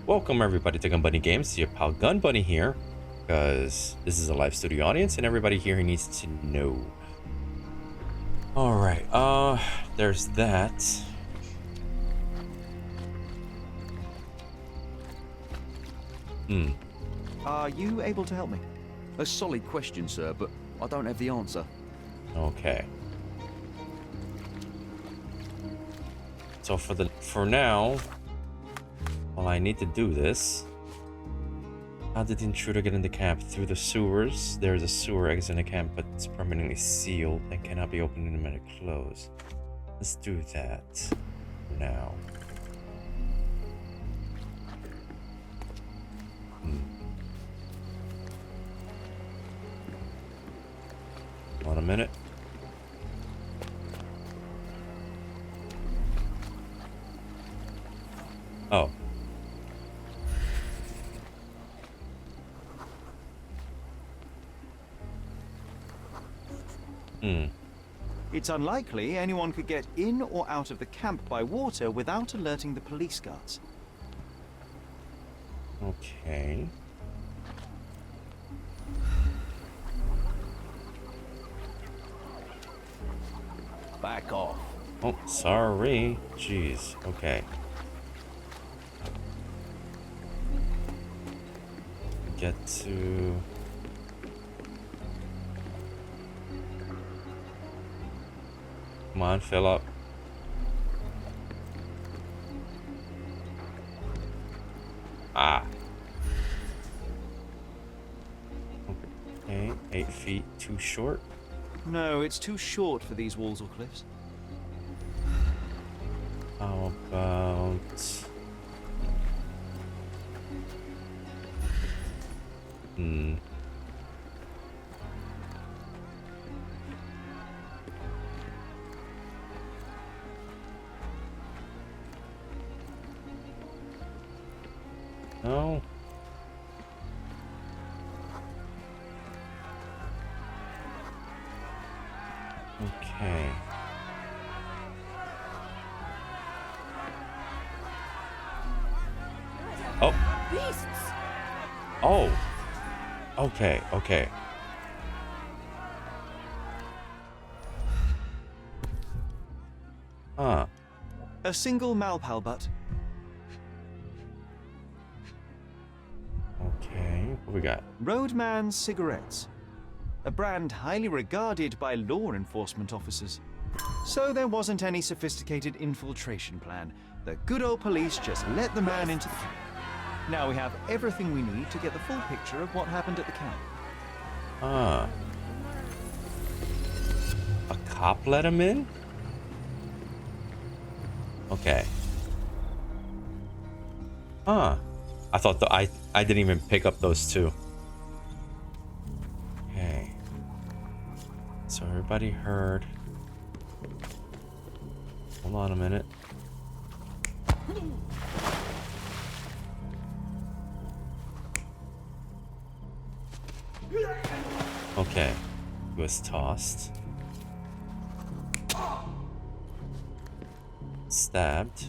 Welcome everybody to Gun Bunny Games. Your pal Gun Bunny here, because this is a live studio audience and everybody here needs to know. Alright, there's that. Are you able to help me? A solid question, sir, but I don't have the answer. Okay. So for now, well, I need to do this. How did the intruder get in the camp? Through the sewers. There's a sewer exit in the camp, but it's permanently sealed and cannot be opened in a minute close. Let's do that for now. Hold on a minute. Oh. It's unlikely anyone could get in or out of the camp by water without alerting the police guards. Okay. Back off. Oh, sorry. Jeez. Okay. Get to... Come on, fill up. Ah. Okay, 8 feet too short. No, it's too short for these walls or cliffs. How about... No. Okay. Oh. Beasts! Oh. Okay, okay. Huh. A single Malpal butt. Okay, what we got? Roadman cigarettes. A brand highly regarded by law enforcement officers. So there wasn't any sophisticated infiltration plan. The good old police just let the man into the camp. Now we have everything we need to get the full picture of what happened at the camp. Ah. A cop let him in? Okay. Huh. I thought I didn't even pick up those two. Okay. So everybody heard. Hold on a minute. Okay. He was tossed. Stabbed.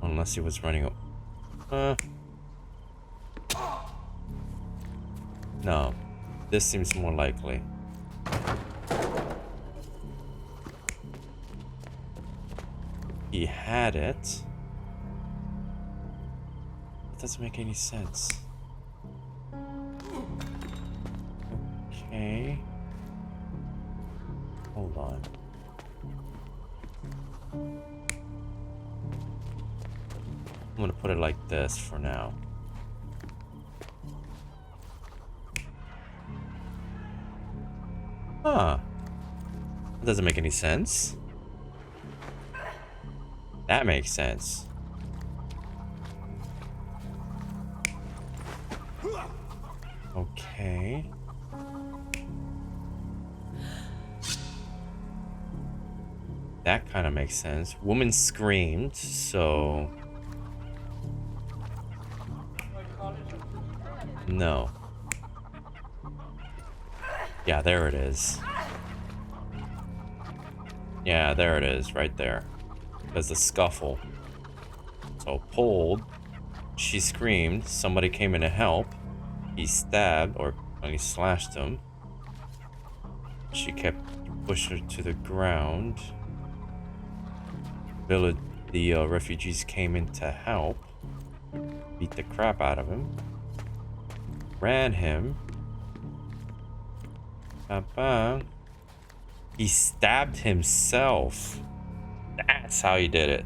Unless he was running. No. This seems more likely. He had it. It doesn't make any sense. Okay. Hold on. I'm gonna put it like this for now. Huh. That doesn't make any sense. That makes sense. Okay. That kind of makes sense. Woman screamed, so... No. Yeah, there it is. Yeah, there it is, right there. because the scuffle. So pulled. She screamed. Somebody came in to help. He stabbed, or he slashed him. She kept pushing her to the ground. The refugees came in to help. Beat the crap out of him. Ran him. He stabbed himself. That's how he did it.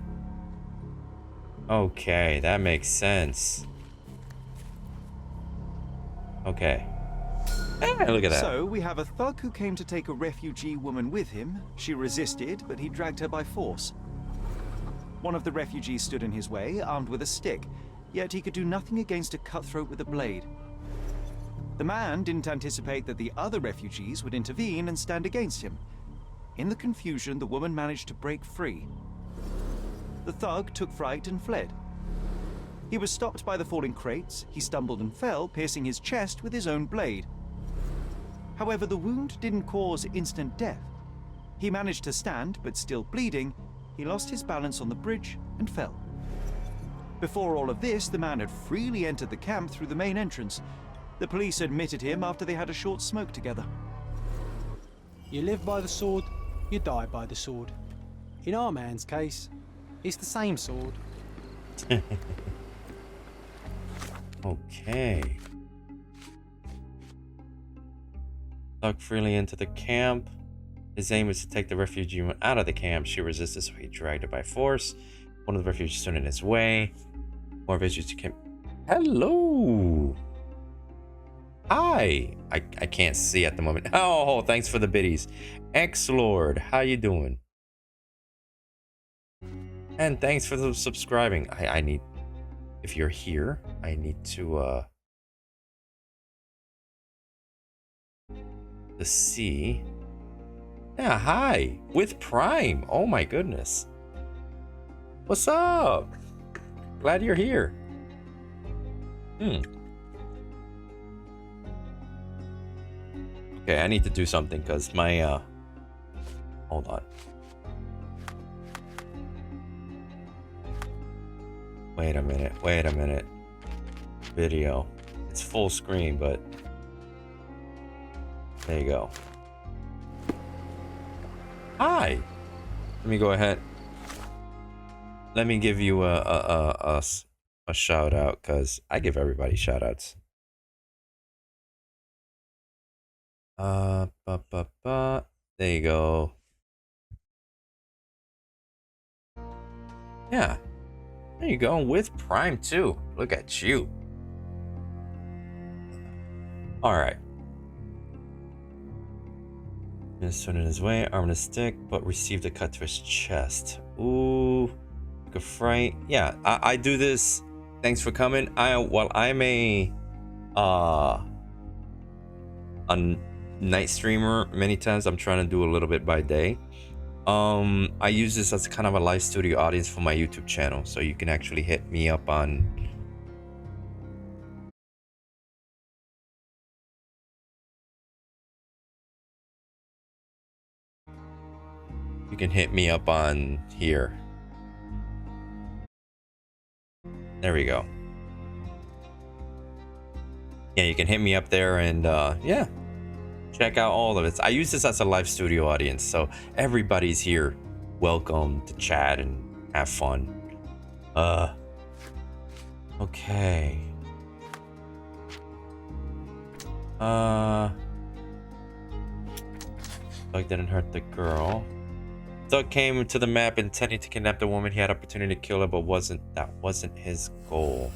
Okay, that makes sense. Okay. Look at that. So, we have a thug who came to take a refugee woman with him. She resisted, but he dragged her by force. One of the refugees stood in his way, armed with a stick, yet he could do nothing against a cutthroat with a blade. The man didn't anticipate that the other refugees would intervene and stand against him. In the confusion, the woman managed to break free. The thug took fright and fled. He was stopped by the falling crates. He stumbled and fell, piercing his chest with his own blade. However, the wound didn't cause instant death. He managed to stand, but still bleeding, he lost his balance on the bridge and fell. Before all of this, the man had freely entered the camp through the main entrance. The police admitted him after they had a short smoke together. You live by the sword, you die by the sword. In our man's case, it's the same sword. Okay. Stuck freely into the camp. His aim was to take the refugee woman out of the camp. She resisted, so he dragged her by force. One of the refugees stood in his way. More refugees came. Hello. Hi. I can't see at the moment. Oh, thanks for the biddies. X-Lord, how you doing? And thanks for the subscribing. I need, if you're here, I need to see. Yeah, hi. With Prime. Oh my goodness. What's up? Glad you're here. Okay, I need to do something because my hold on. Wait a minute. Video. It's full screen, but there you go. Hi. Let me go ahead. Let me give you a shout out, because I give everybody shout outs. There you go. Yeah. There you go. With Prime too. Look at you. Alright. Stood in his way, arm and a stick, but received a cut to his chest. Ooh. Took a fright. Yeah, I do this. Thanks for coming. I'm a night streamer many times. I'm trying to do a little bit by day. I use this as kind of a live studio audience for my YouTube channel, so you can actually hit me up on here. There we go. Yeah, you can hit me up there and yeah, check out all of it. I use this as a live studio audience, so everybody's here. Welcome to chat and have fun. Okay. Doug didn't hurt the girl. Doug came to the map intending to kidnap the woman. He had opportunity to kill her, but that wasn't his goal.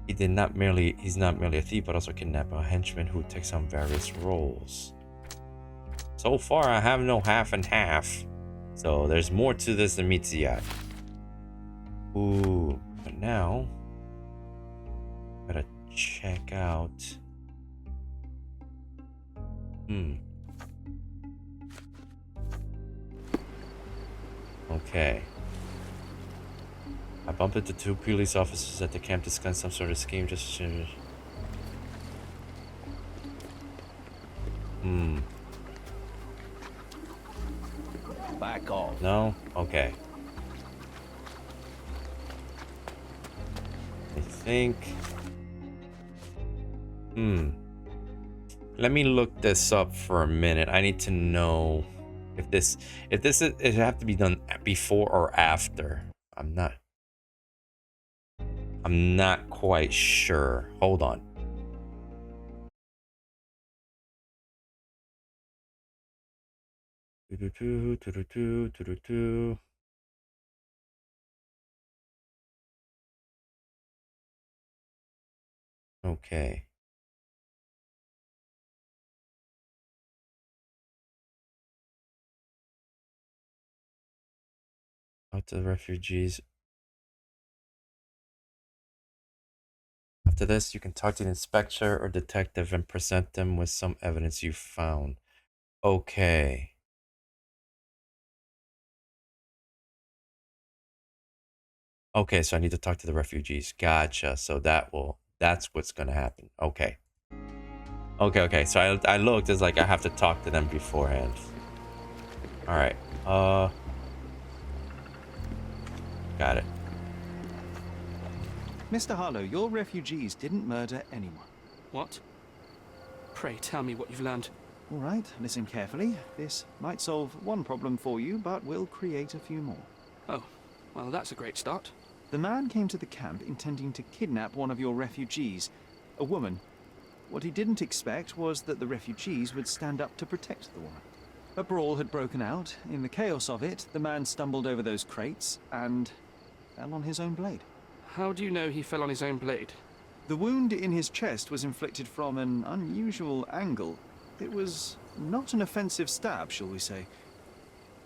He's not merely a thief, but also a henchman who takes on various roles. So far, I have no half and half. So there's more to this than meets the eye. Ooh, but now gotta check out. Okay. I bumped into two police officers at the camp discussing some sort of scheme. Back back off. No? Okay. I think... Let me look this up for a minute. I need to know if this it have to be done before or after. I'm not quite sure. Hold on. Okay. Out to the refugees. After this, you can talk to the inspector or detective and present them with some evidence you found. Okay. Okay, so I need to talk to the refugees. Gotcha. So that's what's gonna happen. Okay. Okay. So I looked, it's like I have to talk to them beforehand. Alright. Got it. Mr. Harlow, your refugees didn't murder anyone. What? Pray tell me what you've learned. All right, listen carefully. This might solve one problem for you, but will create a few more. Oh, well, that's a great start. The man came to the camp intending to kidnap one of your refugees, a woman. What he didn't expect was that the refugees would stand up to protect the woman. A brawl had broken out. In the chaos of it, the man stumbled over those crates and fell on his own blade. How do you know he fell on his own blade? The wound in his chest was inflicted from an unusual angle. It was not an offensive stab, shall we say.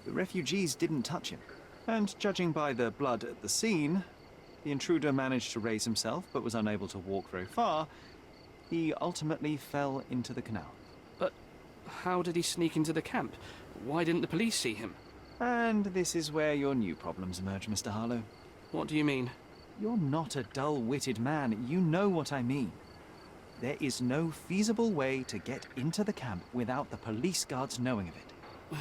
The refugees didn't touch him. And judging by the blood at the scene, the intruder managed to raise himself but was unable to walk very far. He ultimately fell into the canal. But how did he sneak into the camp? Why didn't the police see him? And this is where your new problems emerge, Mr. Harlow. What do you mean? You're not a dull-witted man. You know what I mean. There is no feasible way to get into the camp without the police guards knowing of it.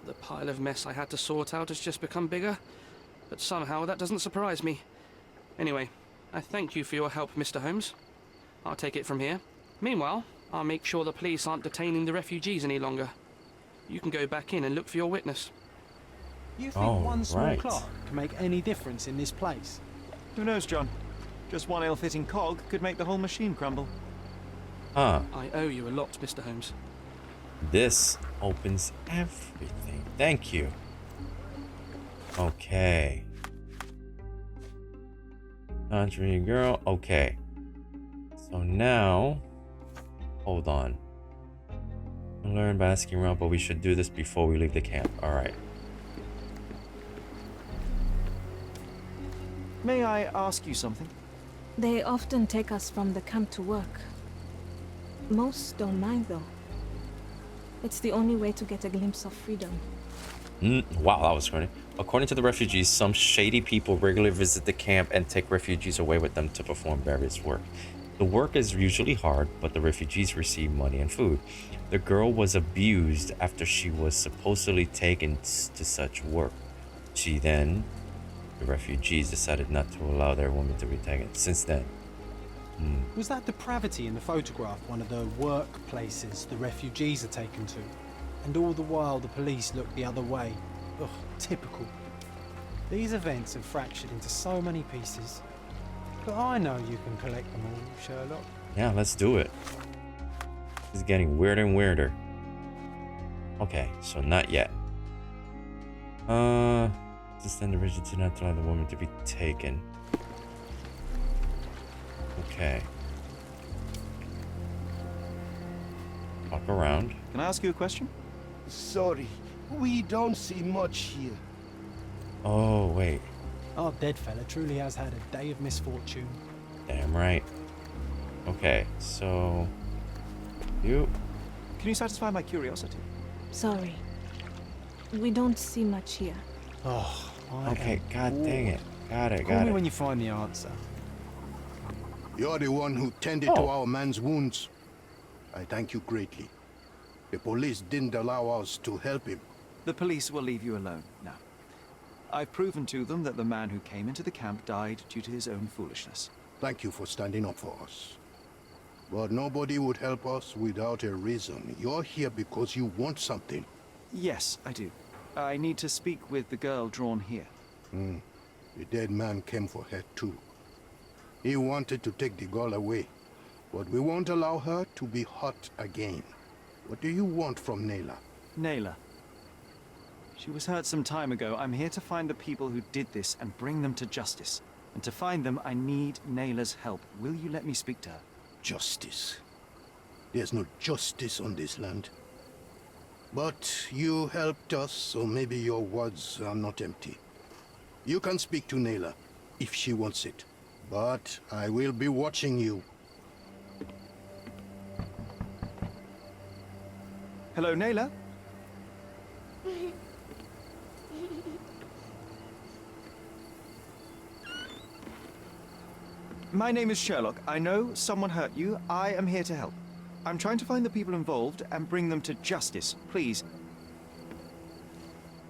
The pile of mess I had to sort out has just become bigger, but somehow that doesn't surprise me. Anyway, I thank you for your help, Mr. Holmes. I'll take it from here. Meanwhile, I'll make sure the police aren't detaining the refugees any longer. You can go back in and look for your witness. You think one small clock can make any difference in this place? Who knows, John? Just one ill-fitting cog could make the whole machine crumble. Huh. I owe you a lot, Mr. Holmes. This opens everything. Thank you. Okay. Conjuring girl. Okay. So now, hold on. Learn by asking around, but we should do this before we leave the camp. All right. May I ask you something? They often take us from the camp to work. Most don't mind, though. It's the only way to get a glimpse of freedom. Wow, that was funny. According to the refugees, some shady people regularly visit the camp and take refugees away with them to perform various work. The work is usually hard, but the refugees receive money and food. The girl was abused after she was supposedly taken to such work. The refugees decided not to allow their woman to be taken. Since then. Was that depravity in the photograph one of the workplaces the refugees are taken to? And all the while the police look the other way. Ugh, typical. These events have fractured into so many pieces. But I know you can collect them all, Sherlock. Yeah, let's do it. This is getting weirder and weirder. Okay, so not yet. Just then the rigid did not allow the woman to be taken. Okay. Walk around. Can I ask you a question? Sorry, we don't see much here. Oh, wait. Our dead fella truly has had a day of misfortune. Damn right. Okay, so... You? Can you satisfy my curiosity? Sorry. We don't see much here. Oh, Okay, god dang it. Got it, Call got me it. when you find the answer. You're the one who tended to our man's wounds. I thank you greatly. The police didn't allow us to help him. The police will leave you alone now. I've proven to them that the man who came into the camp died due to his own foolishness. Thank you for standing up for us. But nobody would help us without a reason. You're here because you want something. Yes, I do. I need to speak with the girl drawn here. The dead man came for her too. He wanted to take the girl away, but we won't allow her to be hurt again. What do you want from Nayla? Nayla. She was hurt some time ago. I'm here to find the people who did this and bring them to justice. And to find them, I need Nayla's help. Will you let me speak to her? Justice. There's no justice on this land. But you helped us, so maybe your words are not empty. You can speak to Nayla, if she wants it. But I will be watching you. Hello, Nayla? My name is Sherlock. I know someone hurt you. I am here to help. I'm trying to find the people involved and bring them to justice. Please.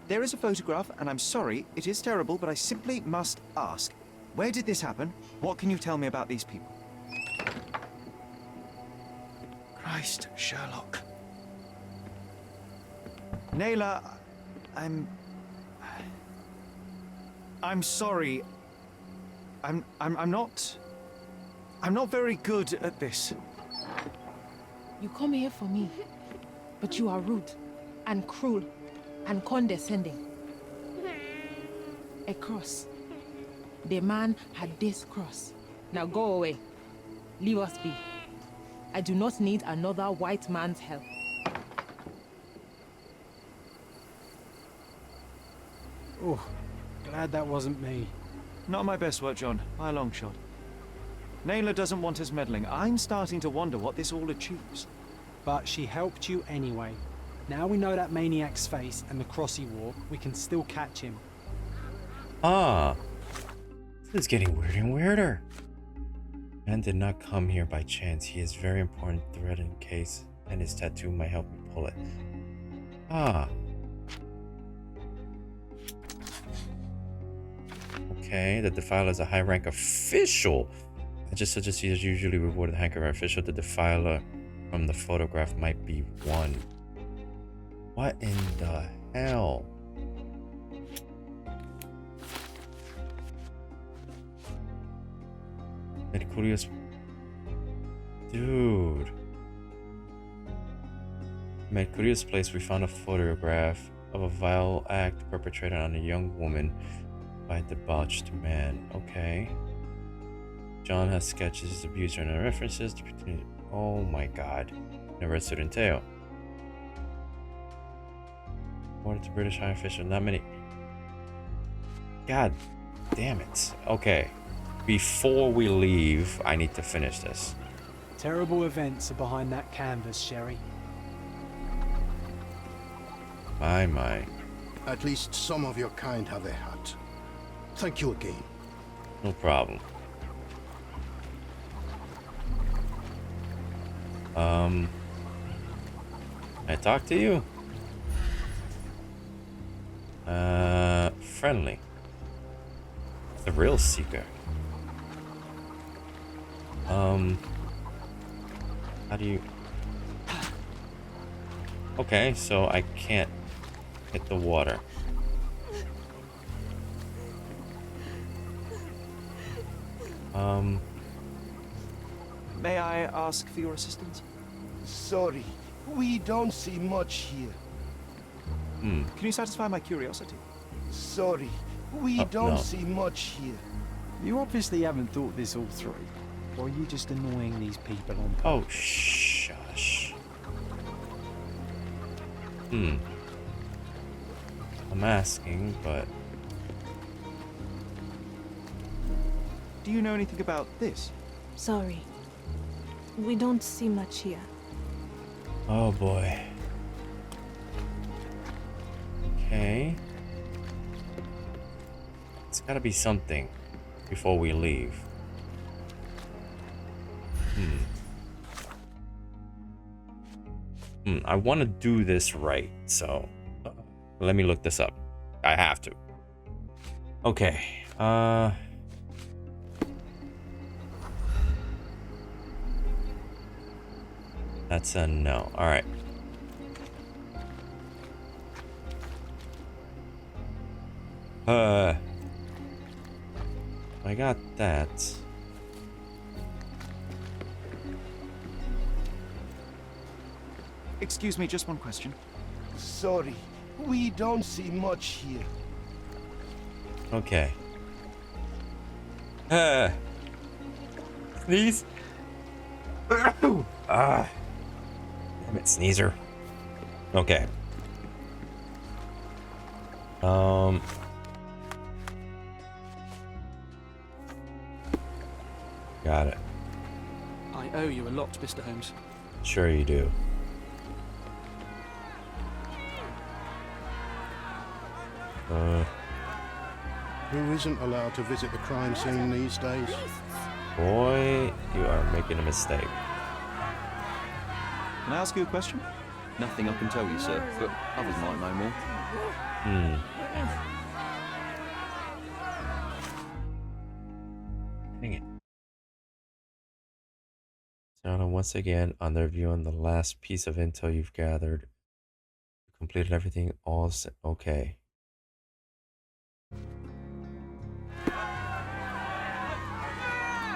There is a photograph, and I'm sorry, it is terrible, but I simply must ask. Where did this happen? What can you tell me about these people? Christ, Sherlock. Nayla, I'm sorry. I'm not very good at this. You come here for me, but you are rude and cruel and condescending. A cross. The man had this cross. Now go away. Leave us be. I do not need another white man's help. Oh, glad that wasn't me. Not my best work, John, by a long shot. Nayla doesn't want us meddling. I'm starting to wonder what this all achieves. But she helped you anyway. Now we know that maniac's face and the cross he wore, we can still catch him. Ah. This is getting weirder and weirder. Man did not come here by chance. He is very important thread in case, and his tattoo might help me pull it. Ah. Okay, the Defiler is a high-rank official. I just suggest he is usually rewarded the rank of official. The Defiler from the photograph might be one. What in the hell? Mercurius. Dude. Mercurius place, we found a photograph of a vile act perpetrated on a young woman by a debauched man. Okay. John has sketches, abuser, and references to. Oh my god. Never stood in tail. Ordered to British high official. Not many. God damn it. Okay. Before we leave, I need to finish this. Terrible events are behind that canvas, Sherry. My. At least some of your kind have a hat. Thank you again. No problem. I talk to you? Friendly. The real seeker. How do you... Okay, so I can't hit the water. May I ask for your assistance? Sorry, we don't see much here. Can you satisfy my curiosity? Sorry, we don't see much here. You obviously haven't thought this all through. Or are you just annoying these people on purpose? Oh, shush. I'm asking, but... Do you know anything about this? Sorry. We don't see much here. Oh boy. Okay. It's gotta be something before we leave. I want to do this right, so Let me look this up. I have to. Okay. That's a no. All right. I got that. Excuse me, just one question. Sorry, we don't see much here. Okay. Sneeze. Damn it, sneezer. Okay. Got it. I owe you a lot, Mr. Holmes. Sure you do. Who isn't allowed to visit the crime scene these days? Boy, you are making a mistake. Can I ask you a question? Nothing I can tell you, sir, but others might know more. Dang it. So once again, on their view on the last piece of intel you've gathered. You completed everything all okay.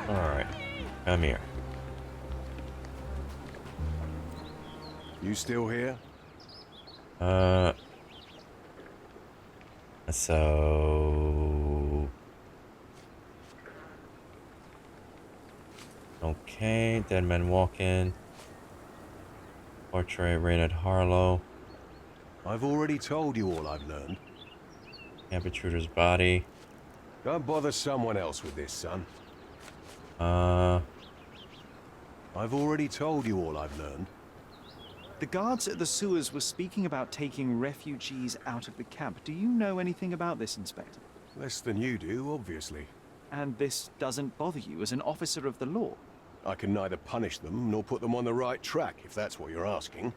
Alright. Come here. You still here? So... Okay, dead man walking. Portrait Raynard Harlow. I've already told you all I've learned. Camp intruder's body. Don't bother someone else with this, son. I've already told you all I've learned. The guards at the sewers were speaking about taking refugees out of the camp. Do you know anything about this, Inspector? Less than you do, obviously. And this doesn't bother you as an officer of the law? I can neither punish them nor put them on the right track, if that's what you're asking.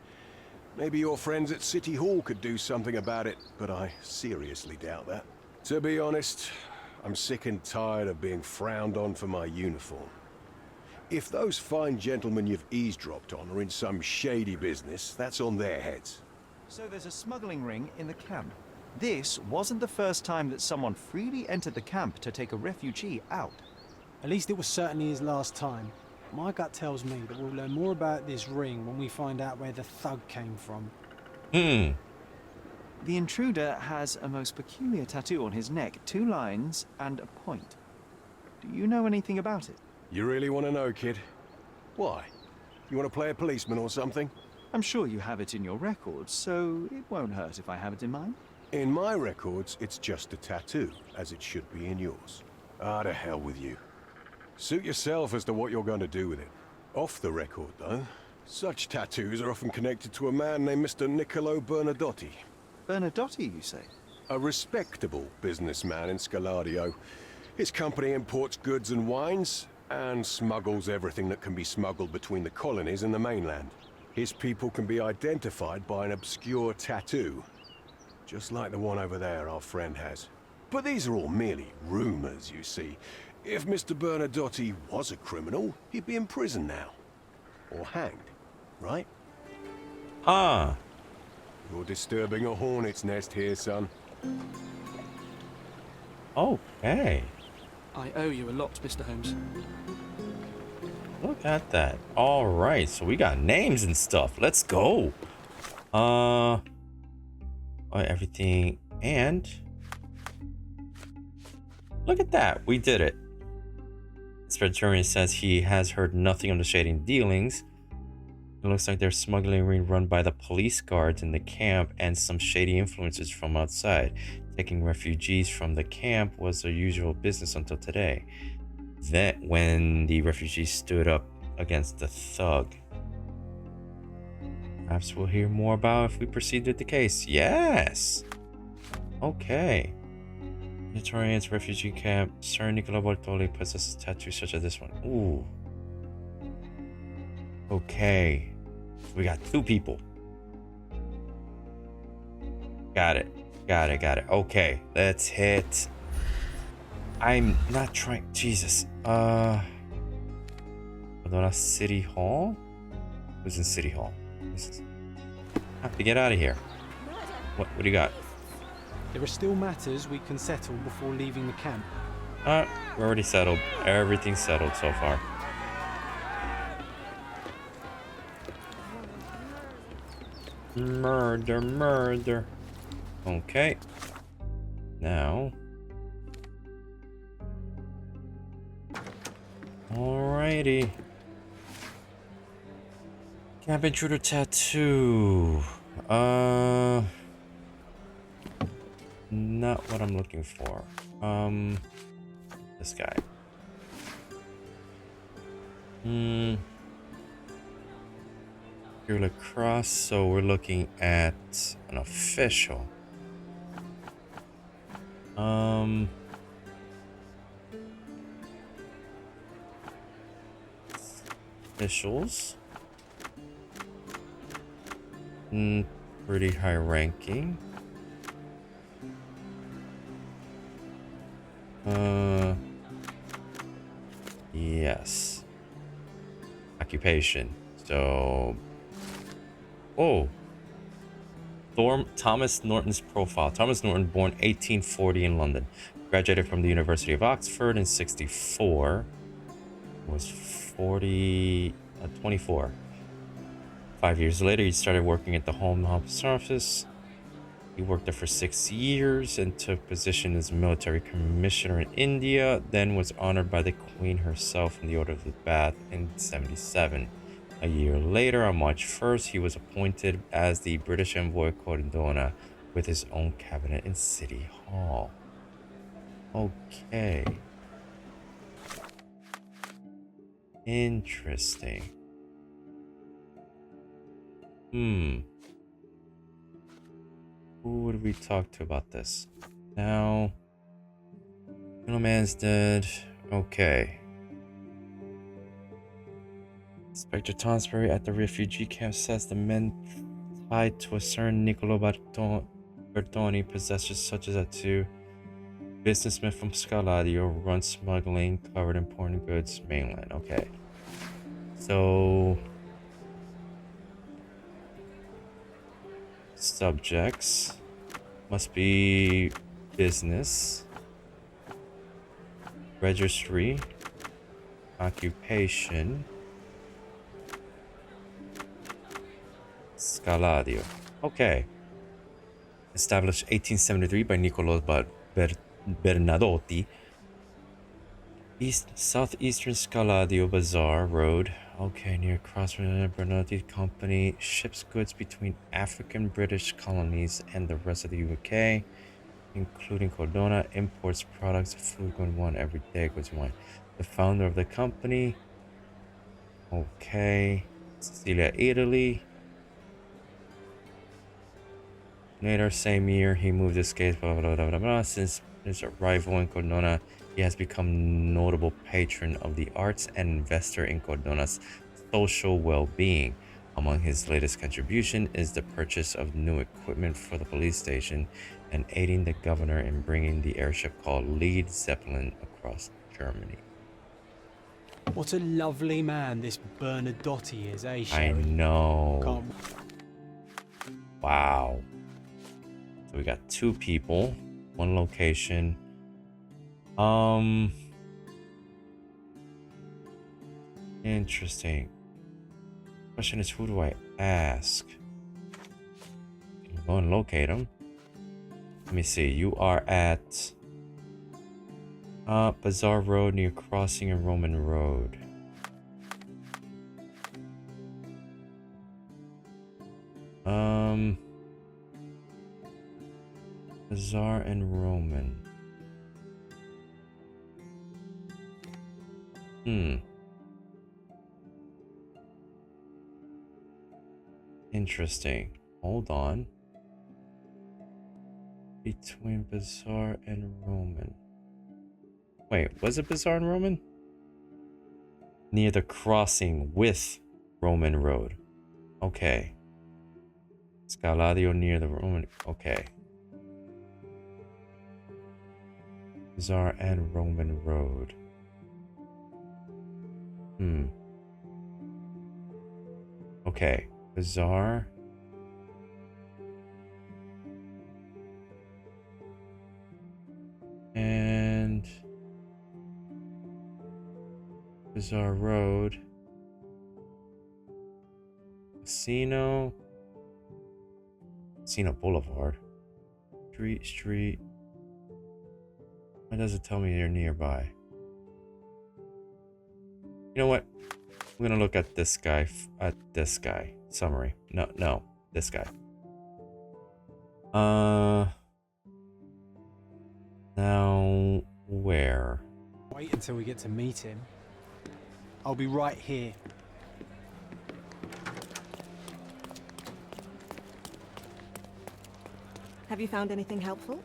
Maybe your friends at City Hall could do something about it, but I seriously doubt that. To be honest, I'm sick and tired of being frowned on for my uniform. If those fine gentlemen you've eavesdropped on are in some shady business, that's on their heads. So there's a smuggling ring in the camp. This wasn't the first time that someone freely entered the camp to take a refugee out. At least it was certainly his last time. My gut tells me that we'll learn more about this ring when we find out where the thug came from. The intruder has a most peculiar tattoo on his neck, 2 lines and a point. Do you know anything about it? You really want to know, kid? Why? You want to play a policeman or something? I'm sure you have it in your records, so it won't hurt if I have it in mine. In my records, it's just a tattoo, as it should be in yours. Ah, to hell with you. Suit yourself as to what you're going to do with it. Off the record, though, such tattoos are often connected to a man named Mr. Niccolo Bernadotti. Bernadotti, you say? A respectable businessman in Scaladio. His company imports goods and wines, and smuggles everything that can be smuggled between the colonies and the mainland. His people can be identified by an obscure tattoo, just like the one over there our friend has. But these are all merely rumors, you see. If Mr. Bernadotti was a criminal, he'd be in prison now. Or hanged, right? Ah. You're disturbing a hornet's nest here, son. Okay. I owe you a lot, Mr. Holmes. Look at that. All right, so we got names and stuff. Let's go. Everything and look at that. We did it. Spencer says he has heard nothing of the shady dealings. It looks like there's smuggling ring run by the police guards in the camp and some shady influences from outside. Taking refugees from the camp was their usual business until today. Then, when the refugees stood up against the thug. Perhaps we'll hear more about if we proceed with the case. Yes! Okay. Notorious refugee camp. Sir Niccolo Bartoli possesses tattoos such as this one. Ooh. Okay. We got 2 people. Got it. Got it. Got it. Okay, let's hit. I'm not trying. Jesus. Cordona City Hall? Who's in City Hall? This is. Have to get out of here. What do you got? There are still matters we can settle before leaving the camp. We're already settled. Everything's settled so far. Murder, murder. Okay. Now. Alrighty. Camp intruder tattoo. Not what I'm looking for. This guy. Your lacrosse, so we're looking at an official. Officials. Pretty high ranking. Yes. Occupation. So. Oh. Thomas Norton's profile. Thomas Norton, born 1840 in London. Graduated from the University of Oxford in 64. Was 24. 5 years later, he started working at the Home Office. He worked there for 6 years and took position as military commissioner in India, then was honored by the Queen herself in the Order of the Bath in 77. A year later, on March 1st, he was appointed as the British Envoy Cordona with his own cabinet in City Hall. Okay. Interesting. Who would we talk to about this? Now, Middleman's dead. Okay. Inspector Tonsbury at the refugee camp says the men tied to a certain Niccolo Bertoni possesses such as a two businessman from Scaladio run smuggling covered important goods mainland. Okay. So subjects must be business, registry, occupation, Scaladio. Okay. Established 1873 by Niccolo Bernadotti. Southeastern Scaladio Bazaar Road. Okay, near Crossroads. Bernadotti Company ships goods between African British colonies and the rest of the UK, including Cordona. Imports products, food, and wine, everyday goods, wine. The founder of the company. Okay. Sicilia, Italy. Later, same year, he moved his case, blah, blah, blah, blah, blah. Since his arrival in Cordona, he has become notable patron of the arts and investor in Cordona's social well-being. Among his latest contribution is the purchase of new equipment for the police station and aiding the governor in bringing the airship called Lead Zeppelin across Germany. What a lovely man this Bernadotti is, eh, Sherry? I know. Can't... Wow. So we got 2 people, 1 location. Interesting. Question is, who do I ask? Can go and locate him. Let me see. You are at Bazaar Road near Crossing and Roman Road. Bazaar and Roman. Interesting. Hold on. Between Bazaar and Roman. Wait, was it Bazaar and Roman? Near the crossing with Roman Road. Okay. Scaladio near the Roman. Okay. Bazaar and Roman Road. Okay. Bazaar. And Bazaar Road. Casino Boulevard. Street. Why does it tell me you're nearby? You know what? I'm gonna look at this guy. Summary. No, this guy. Now where? Wait until we get to meet him. I'll be right here. Have you found anything helpful?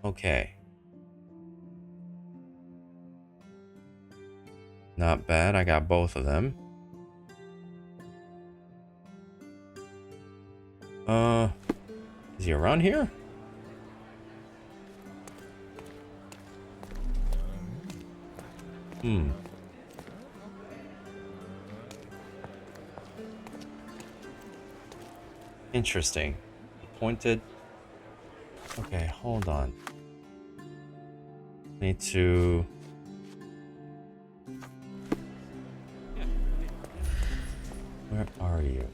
Okay. Not bad. I got both of them. Is he around here? Interesting. Pointed. Okay, hold on. Need to... Where are you?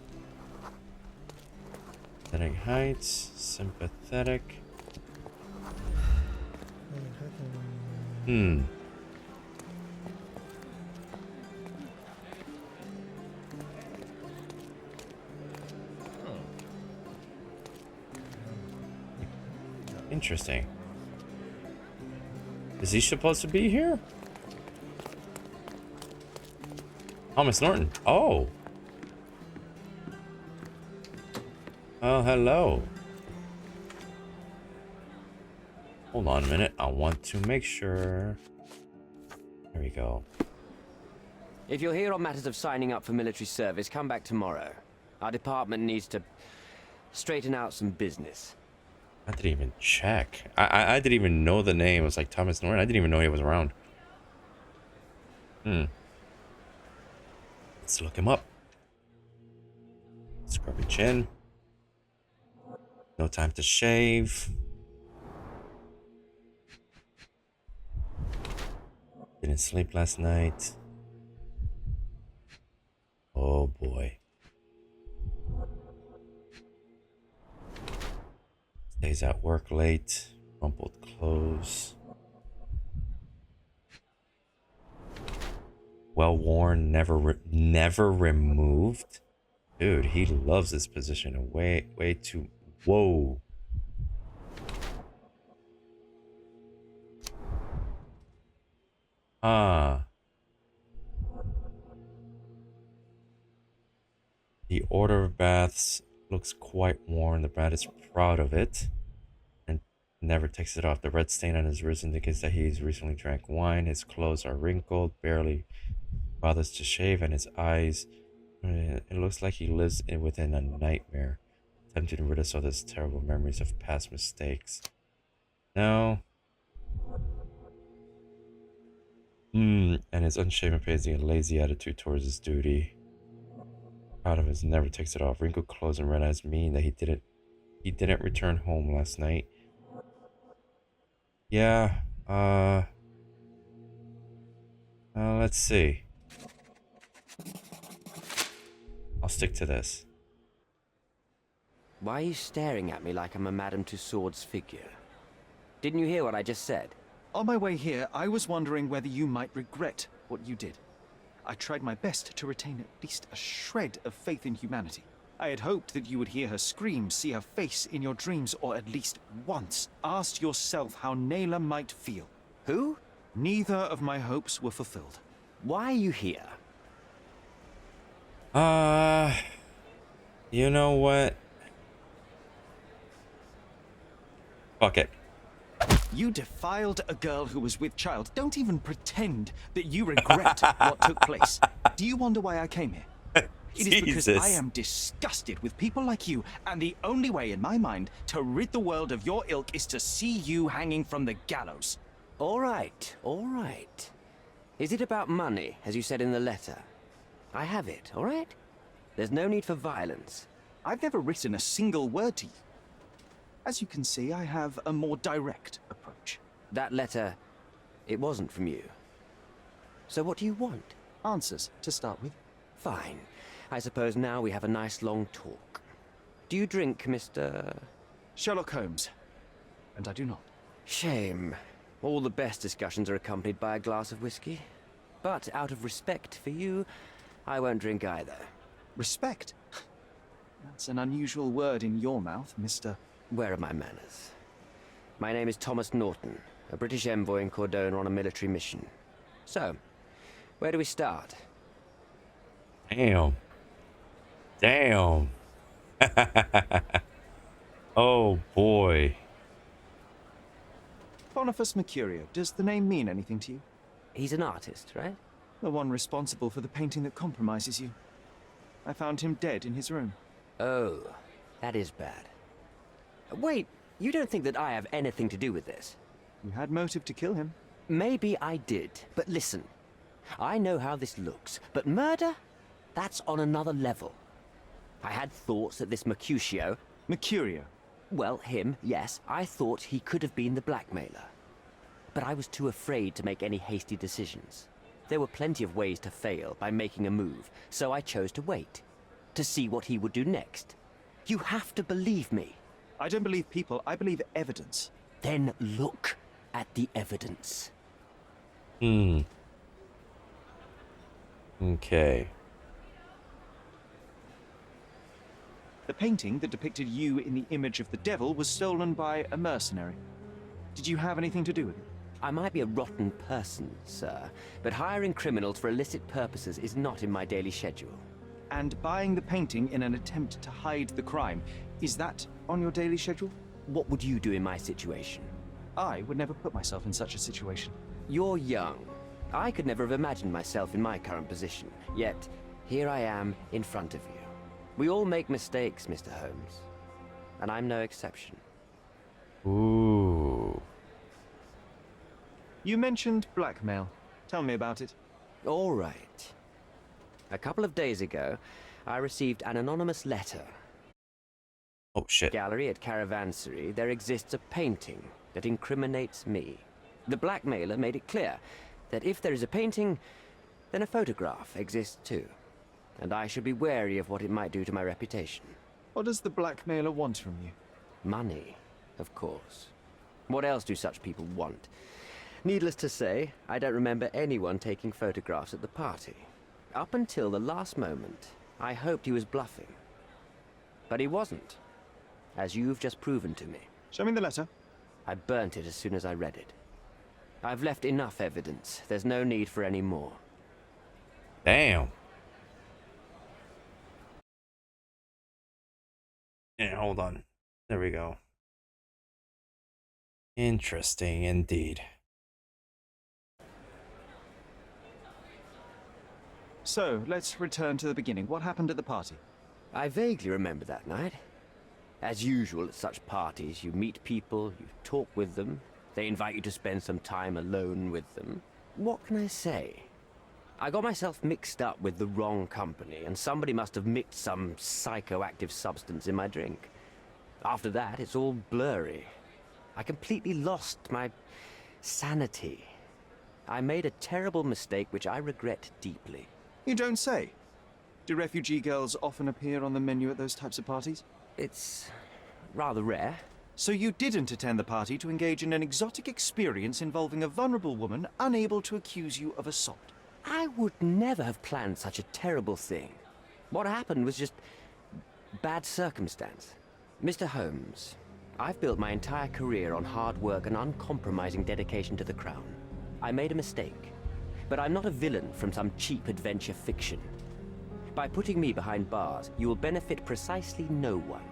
Sympathetic Heights. Sympathetic. Interesting. Is he supposed to be here? Thomas Norton. Oh. Oh, hello. Hold on a minute. I want to make sure. There we go. If you're here on matters of signing up for military service, come back tomorrow. Our department needs to straighten out some business. I didn't even check. I didn't even know the name. It was like Thomas Norton. I didn't even know he was around. Let's look him up. Scrubby chin. No time to shave. Didn't sleep last night. Oh boy. Stays at work late. Rumpled clothes. Well worn, never removed. Dude, he loves this position way too. Whoa. The order of baths looks quite worn. The bat is proud of it and never takes it off. The red stain on his wrist indicates that he's recently drank wine. His clothes are wrinkled, barely bothers to shave, and his eyes, it looks like he lives within a nightmare, attempting to rid us of his terrible memories of past mistakes. No. And his unshaven face and lazy attitude towards his duty. Proud of his, never takes it off. Wrinkled clothes and red eyes mean that he didn't return home last night. Yeah, let's see. I'll stick to this. Why are you staring at me like I'm a Madame Tussauds figure? Didn't you hear what I just said? On my way here, I was wondering whether you might regret what you did. I tried my best to retain at least a shred of faith in humanity. I had hoped that you would hear her scream, see her face in your dreams, or at least once ask yourself how Naylor might feel. Who? Neither of my hopes were fulfilled. Why are you here? You know what? Fuck it. You defiled a girl who was with child. Don't even pretend that you regret what took place. Do you wonder why I came here? It is because Jesus. I am disgusted with people like you, and the only way in my mind to rid the world of your ilk is to see you hanging from the gallows. All right, all right. Is it about money, as you said in the letter? I have it, all right? There's no need for violence. I've never written a single word to you. As you can see, I have a more direct approach. That letter, it wasn't from you. So what do you want? Answers, to start with. Fine. I suppose now we have a nice long talk. Do you drink, Mr. Sherlock Holmes. And I do not. Shame. All the best discussions are accompanied by a glass of whiskey. But out of respect for you, I won't drink either. Respect? That's an unusual word in your mouth, Mr. Where are my manners? My name is Thomas Norton, a British envoy in Cordona on a military mission. So, where do we start? Damn. Damn. Oh boy. Boniface Mercurio, does the name mean anything to you? He's an artist, right? The one responsible for the painting that compromises you. I found him dead in his room. Oh, that is bad. Wait, you don't think that I have anything to do with this? You had motive to kill him. Maybe I did, but listen. I know how this looks, but murder? That's on another level. I had thoughts that this Mercutio... Mercurio. Well, him, yes. I thought he could have been the blackmailer. But I was too afraid to make any hasty decisions. There were plenty of ways to fail by making a move, so I chose to wait. To see what he would do next. You have to believe me. I don't believe people, I believe evidence. Then look at the evidence. Okay. The painting that depicted you in the image of the devil was stolen by a mercenary. Did you have anything to do with it? I might be a rotten person, sir, but hiring criminals for illicit purposes is not in my daily schedule. And buying the painting in an attempt to hide the crime, is that on your daily schedule? What would you do in my situation? I would never put myself in such a situation. You're young. I could never have imagined myself in my current position. Yet, here I am in front of you. We all make mistakes, Mr. Holmes. And I'm no exception. Ooh. You mentioned blackmail. Tell me about it. All right. A couple of days ago, I received an anonymous letter. Oh shit. Gallery at Caravansary, there exists a painting that incriminates me. The blackmailer made it clear that if there is a painting, then a photograph exists too. And I should be wary of what it might do to my reputation. What does the blackmailer want from you? Money, of course. What else do such people want? Needless to say, I don't remember anyone taking photographs at the party. Up until the last moment, I hoped he was bluffing. But he wasn't, as you've just proven to me. Show me the letter. I burnt it as soon as I read it. I've left enough evidence. There's no need for any more. Damn. Yeah, hold on. There we go. Interesting indeed. So, let's return to the beginning. What happened at the party? I vaguely remember that night. As usual at such parties, you meet people, you talk with them, they invite you to spend some time alone with them. What can I say? I got myself mixed up with the wrong company, and somebody must have mixed some psychoactive substance in my drink. After that, it's all blurry. I completely lost my sanity. I made a terrible mistake which I regret deeply. You don't say. Do refugee girls often appear on the menu at those types of parties? It's rather rare. So you didn't attend the party to engage in an exotic experience involving a vulnerable woman unable to accuse you of assault? I would never have planned such a terrible thing. What happened was just bad circumstance. Mr. Holmes, I've built my entire career on hard work and uncompromising dedication to the Crown. I made a mistake, but I'm not a villain from some cheap adventure fiction. By putting me behind bars, you will benefit precisely no one.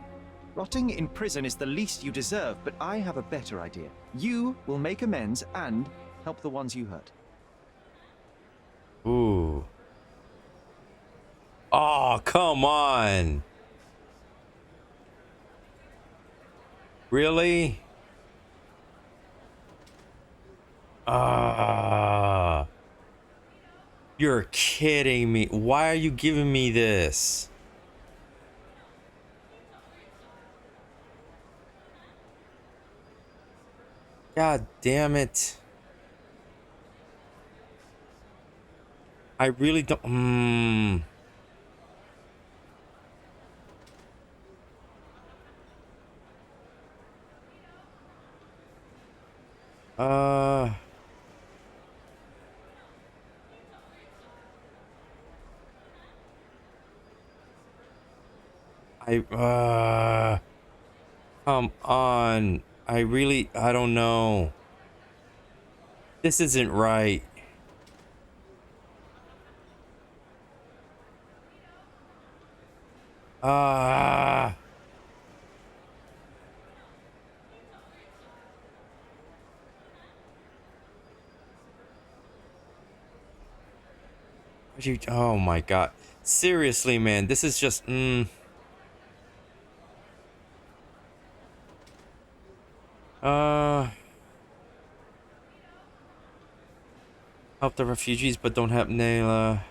Rotting in prison is the least you deserve, but I have a better idea. You will make amends and help the ones you hurt. Ooh. Oh, come on. Really? Ah. You're kidding me. Why are you giving me this? God damn it. I really don't. Uh. Come on. I don't know. This isn't right. Ah. Oh my God. Seriously, man. This is just, help the refugees, but don't help Nayla.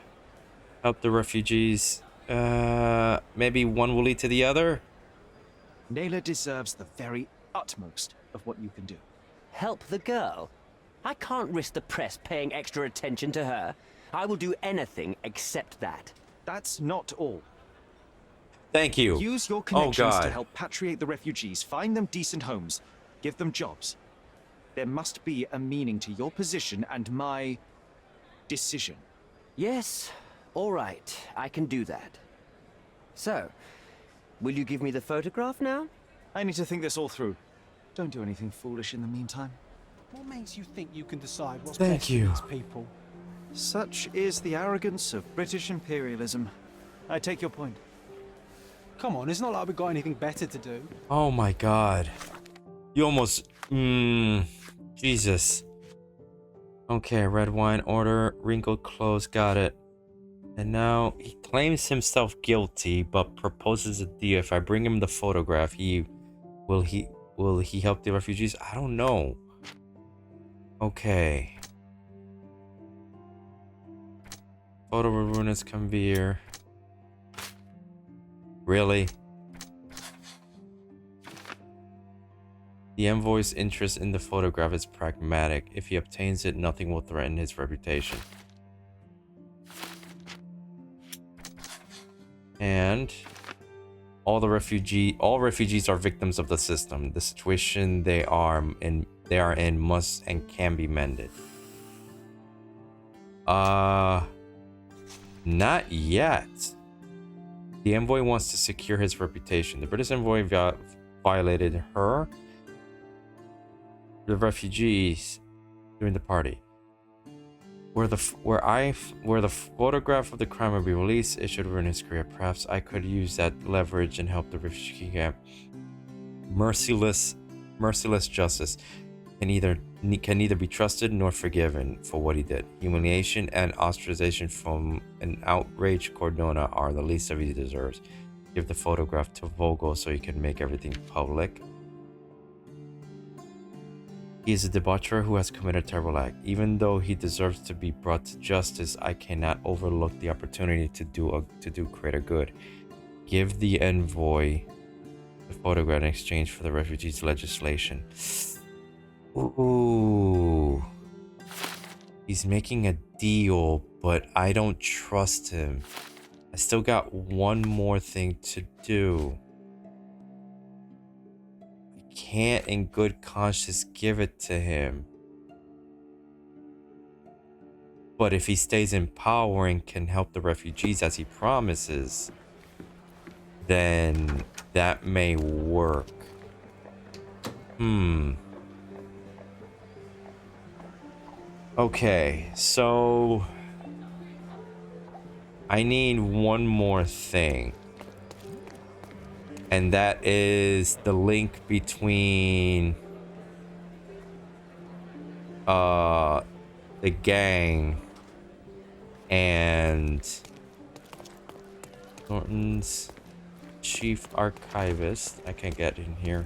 Help the refugees. Maybe one will lead to the other? Nayla deserves the very utmost of what you can do. Help the girl? I can't risk the press paying extra attention to her. I will do anything except that. That's not all. Thank you. Use your connections to God. help patriate the refugees, find them decent homes, give them jobs. There must be a meaning to your position and my decision. Yes, all right, I can do that. So, will you give me the photograph now? I need to think this all through. Don't do anything foolish in the meantime. What makes you think you can decide what's Thank best you. for these people? Such is the arrogance of British imperialism. I take your point. Come on, it's not like we've got anything better to do. Oh my God. You almost, Jesus. Okay, red wine order, wrinkled clothes, got it. And now he claims himself guilty, but proposes a deal. If I bring him the photograph, will he help the refugees? I don't know. Okay. Photo of ruinous conveyor. Really? The envoy's interest in the photograph is pragmatic. If he obtains it, nothing will threaten his reputation. And all refugees are victims of the system. The situation they are in must and can be mended. Not yet. The envoy wants to secure his reputation. The British envoy violated the refugees during the party. Where the photograph of the crime will be released, it should ruin his career. Perhaps I could use that leverage and help the refugee camp. Merciless justice can neither be trusted nor forgiven for what he did. Humiliation and ostracization from an outraged Cordona are the least of he deserves. Give the photograph to Vogel so he can make everything public. He is a debaucher who has committed a terrible act. Even though he deserves to be brought to justice, I cannot overlook the opportunity to do greater good. Give the envoy the photograph in exchange for the refugees' legislation. Ooh. He's making a deal, but I don't trust him. I still got one more thing to do. Can't in good conscience give it to him. But if he stays in power and can help the refugees as he promises, then that may work. Okay, so I need one more thing. And that is the link between the gang and Norton's chief archivist. I can't get in here.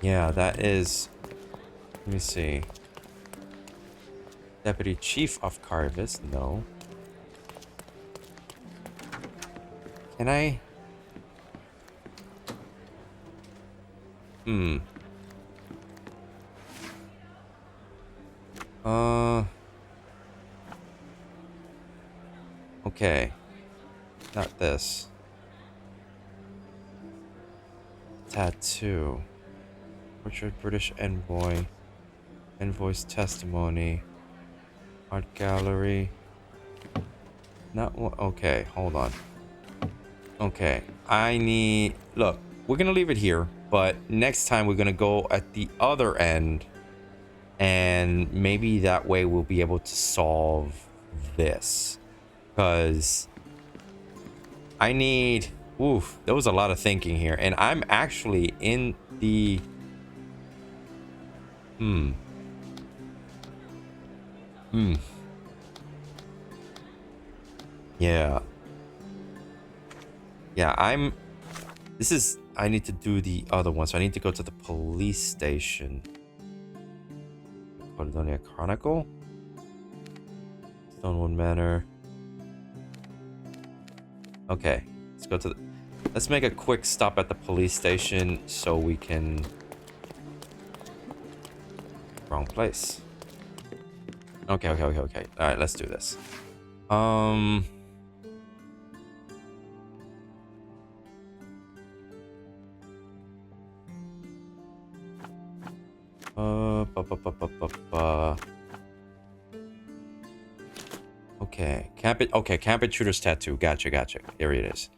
Yeah, that is... Let me see. Deputy chief archivist. No. Can I... Okay. Not this. Tattoo. Portrait British Envoy. Envoy's testimony. Art gallery. Not one. Okay, hold on. Okay. I need... Look, we're gonna leave it here. But next time we're gonna go at the other end. And maybe that way we'll be able to solve this. Because I need... Oof, there was a lot of thinking here. And I'm actually in the... Yeah. Yeah, I'm... This is... I need to do the other one. So I need to go to the police station. Caledonia Chronicle. Stonewood Manor. Okay. Let's go to the... Let's make a quick stop at the police station so we can... Wrong place. Okay. Alright, let's do this. Okay. Camp Intruder's tattoo. Gotcha. Here it is.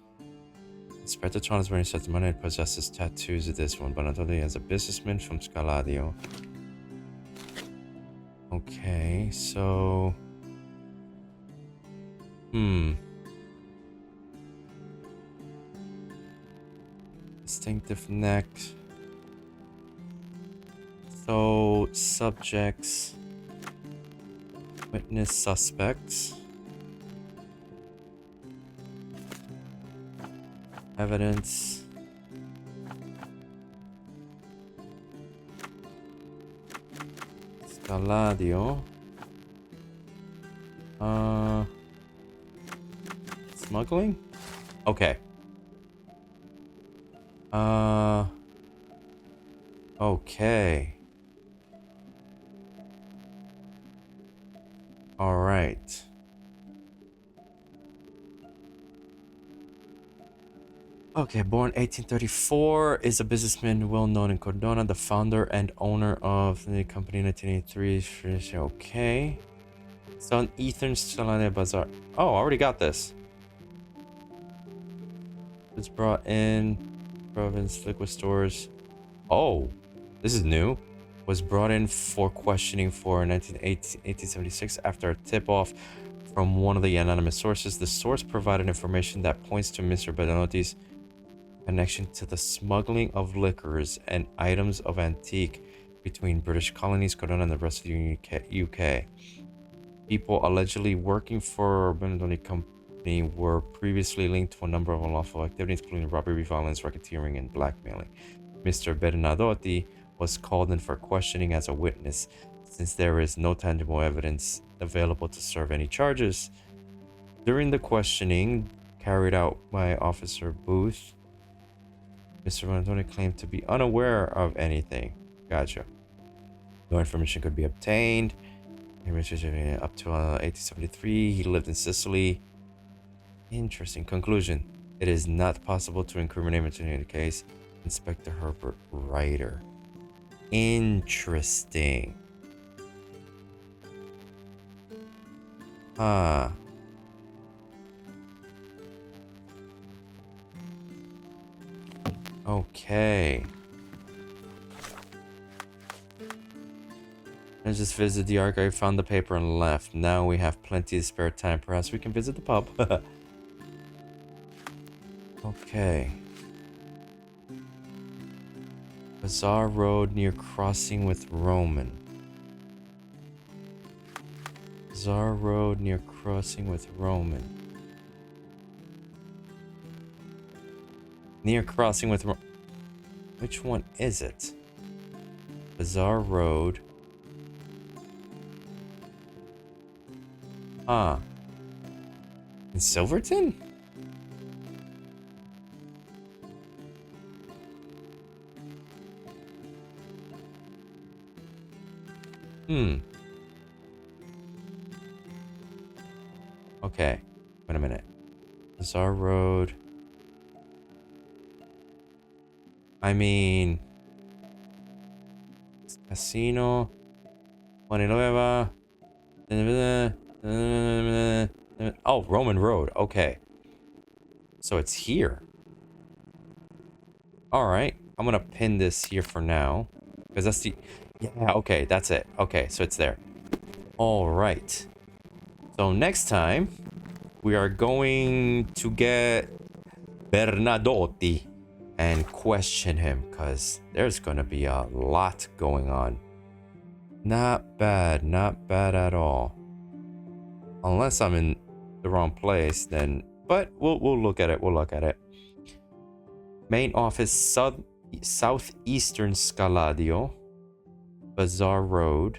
Inspector Thomas Bernie says the man possesses tattoos of this one, but not only as a businessman from Scaladio. Okay, so... Distinctive neck. So, subjects. Witness suspects. Evidence. Scaladio. Smuggling? Okay. Okay. All right. Okay, born 1834, is a businessman well known in Cordona, the founder and owner of the company in 1983. Okay. Son Ethan Salane Bazaar. Oh, I already got this. It's brought in province liquor stores. Oh, this is new. Was brought in for questioning for 1876 after a tip-off from one of the anonymous sources. The source provided information that points to Mr. Benanotti's connection to the smuggling of liquors and items of antique between British colonies, Cordona, and the rest of the UK. People allegedly working for Benantotti Company were previously linked to a number of unlawful activities, including robbery, violence, racketeering, and blackmailing. Mr. Bernadotti was called in for questioning as a witness, since there is no tangible evidence available to serve any charges. During the questioning carried out by Officer Booth, Mr. Bernadotti claimed to be unaware of anything. Gotcha. No information could be obtained. Up to 1873, he lived in Sicily. Interesting. Conclusion. It is not possible to incriminate him in the case. Inspector Herbert Ryder. Interesting. Okay. I just visited the archive, found the paper, and left. Now we have plenty of spare time. Perhaps we can visit the pub. Okay. Bazaar Road near crossing with Roman. Bazaar Road near crossing with Roman. Near crossing with... Which one is it? Bazaar Road. Ah. In Silverton? Okay. Wait a minute. Bazaar Road. I mean... Casino. Nueva. Oh, Roman Road. Okay. So it's here. Alright. I'm gonna pin this here for now. Because that's the... Yeah, okay. That's it. Okay, so it's there. Alright. So next time, we are going to get Bernadotti and question him. Because there's gonna be a lot going on. Not bad. Not bad at all. Unless I'm in the wrong place, then... But we'll look at it. We'll look at it. Main office, southeastern Scaladio. Bazaar Road.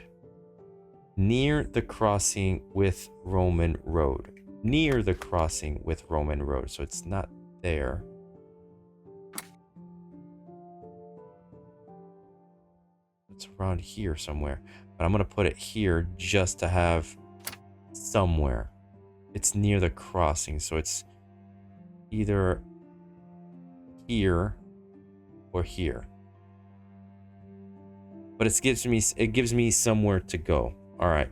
Near the crossing with Roman Road. Near the crossing with Roman Road. So it's not there. It's around here somewhere. But I'm going to put it here just to have somewhere. It's near the crossing. So it's either here or here. But it gives me somewhere to go. All right.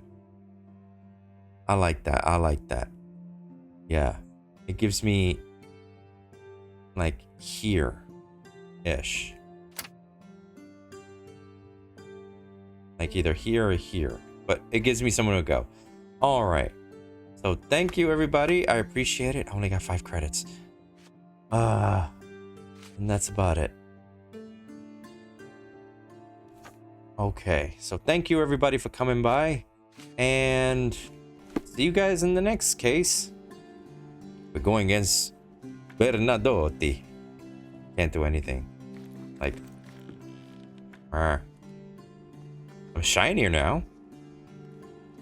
I like that. I like that. Yeah. It gives me like here-ish. Like either here or here. But it gives me somewhere to go. All right. So thank you, everybody. I appreciate it. I only got 5 credits. And that's about it. Okay. So thank you, everybody, for coming by. And see you guys in the next case. We're going against Bernadotti. Can't do anything. Like... I'm shinier now.